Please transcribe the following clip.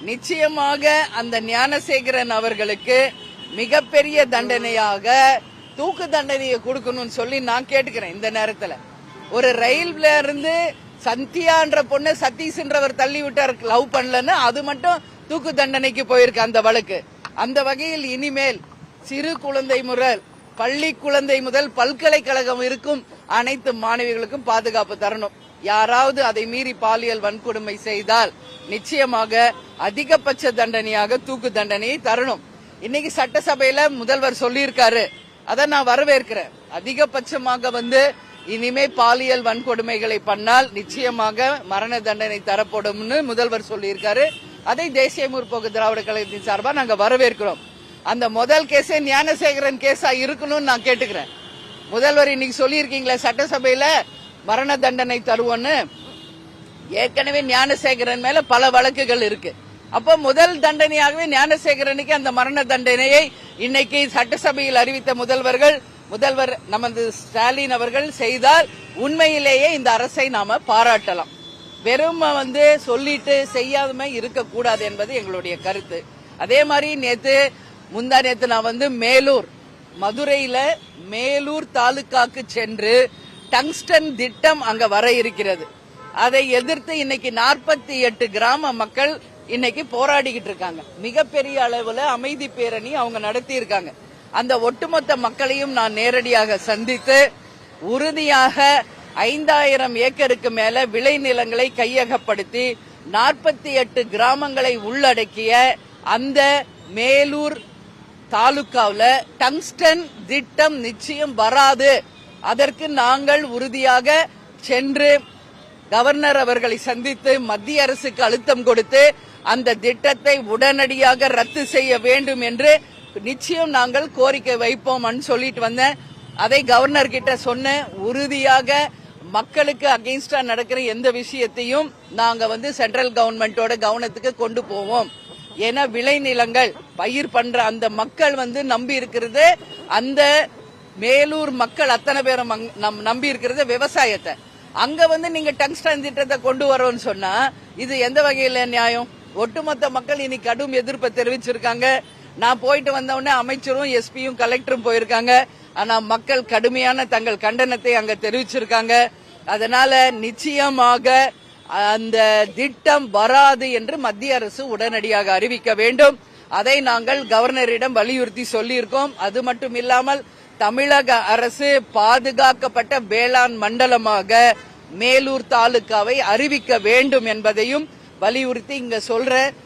நிச்சயமாக அந்த ஞானசேகரன் அவர்களுக்கு மிகப்பெரிய தண்டனையாக தூக்கு தண்டனையை கொடுக்கணும்னு சொல்லி நான் கேட்டுக்கிறேன். இந்த நேரத்தில் ஒரு ரயில்ல இருந்து சந்தியான்ற பொண்ணு சதீஷ்ன்றவர் தள்ளி விட்டார், லவ் பண்ணலன்னு, அது மட்டும் தூக்கு தண்டனைக்கு போயிருக்கு அந்த வழக்கு. அந்த வகையில் இனிமேல் சிறு குழந்தை முதல் பள்ளி குழந்தை முதல் பல்கலைக்கழகம் இருக்கும் அனைத்து மாணவிகளுக்கும் பாதுகாப்பு தரணும். யாராவது அதை மீறி பாலியல் வன்கொடுமை செய்தால் நிச்சயமாக அதிகபட்ச தண்டனையாக தூக்கு தண்டனையை தரணும். இன்னைக்கு சட்டசபையில முதல்வர் சொல்லியிருக்காரு, அதை நான் வரவேற்கிறேன். அதிகபட்சமாக இனிமே பாலியல் வன்கொடுமைகளை பண்ணால் நிச்சயமாக மரண தண்டனை தரப்படும்னு முதல்வர் சொல்லியிருக்காரு. அதை தேசிய முற்போக்கு திராவிட கழகத்தின் சார்பா நாங்க வரவேற்கிறோம். அந்த முதல் கேஸே ஞானசேகரன் கேஸா இருக்கணும்னு நான் கேட்டுக்கிறேன். முதல்வர் இன்னைக்கு சொல்லியிருக்கீங்களே சட்டசபையில மரண தண்டனை தருவோன்னு, ஏற்கனவே ஞானசேகரன் மேல பல வழக்குகள் இருக்கு. அப்ப முதல் தண்டனையாகவே ஞானசேகரனுக்கு அந்த மரண தண்டனையை இன்னைக்கு சட்டசபையில் அறிவித்த முதல்வர் நமது ஸ்டாலின் அவர்கள் செய்தால் உண்மையிலேயே இந்த அரசை நாம பாராட்டலாம். வெறும் சொல்லிட்டு செய்யாம இருக்கக்கூடாது என்பது எங்களுடைய கருத்து. அதே மாதிரி முந்தா நேத்து நான் மேலூர், மதுரையில மேலூர் தாலுகாக்கு சென்று டங்ஸ்டன் திட்டம் அங்க வர இருக்கிறது. அதை எதிர்த்து இன்னைக்கு 48 கிராம மக்கள் இன்னைக்கு போராடிக்கிட்டு இருக்காங்க. மிகப்பெரிய அளவுல அமைதி பேரணி அவங்க நடத்தி இருக்காங்க. அந்த ஒட்டுமொத்த மக்களையும் நான் நேரடியாக சந்தித்து உறுதியாக 5000 ஏக்கருக்கு மேல விளைநிலங்களை கையகப்படுத்தி 48 கிராமங்களை உள்ளடக்கிய அந்த மேலூர் தாலுகாவில் டங்ஸ்டன் திட்டம் நிச்சயம் வராது, அதற்கு நாங்கள் உறுதியாக சென்று கவர்னர் அவர்களை சந்தித்து மத்திய அரசுக்கு அழுத்தம் கொடுத்து அந்த திட்டத்தை உடனடியாக ரத்து செய்ய வேண்டும் என்று நிச்சயம் நாங்கள் கோரிக்கை வைப்போம் சொல்லிட்டு வந்தேன். அதை கவர்னர் கிட்ட சொன்ன, உறுதியாக மக்களுக்கு அகைன்ஸ்டா நடக்கிற எந்த விஷயத்தையும் நாங்க சென்ட்ரல் கவர்மெண்டோட கவனத்துக்கு கொண்டு போவோம். ஏன்னா விளைநிலங்கள் பயிர் பண்ற அந்த மக்கள் நம்பி இருக்கிறது, அந்த மேலூர் மக்கள் அத்தனை பேரும் நம்பி இருக்கிறது விவசாயத்தை. அங்க நீங்க டங்ஸ்டன் திட்டத்தை கொண்டு வரோம்னு சொன்னா இது எந்த வகையில நியாயம்? ஒட்டுமொத்த மக்கள் இனி கடும் எதிர்ப்பை தெரிவிச்சிருக்காங்க. நான் போயிட்டு வந்தவுடனே அமைச்சரும் எஸ்பியும் கலெக்டரும் போயிருக்காங்க. ஆனா மக்கள் கடுமையான தங்கள் கண்டனத்தை அங்க தெரிவிச்சிருக்காங்க. அதனால நிச்சயமாக அந்த திட்டம் வராது என்று மத்திய அரசு உடனடியாக அறிவிக்க வேண்டும். அதை நாங்கள் கவர்னரிடம் வலியுறுத்தி சொல்லியிருக்கோம். அது மட்டும் இல்லாமல் தமிழக அரசு பாதுகாக்கப்பட்ட வேளாண் மண்டலமாக மேலூர் தாலுகாவை அறிவிக்க வேண்டும் என்பதையும் வலியுறுத்தி இங்க சொல்றேன்.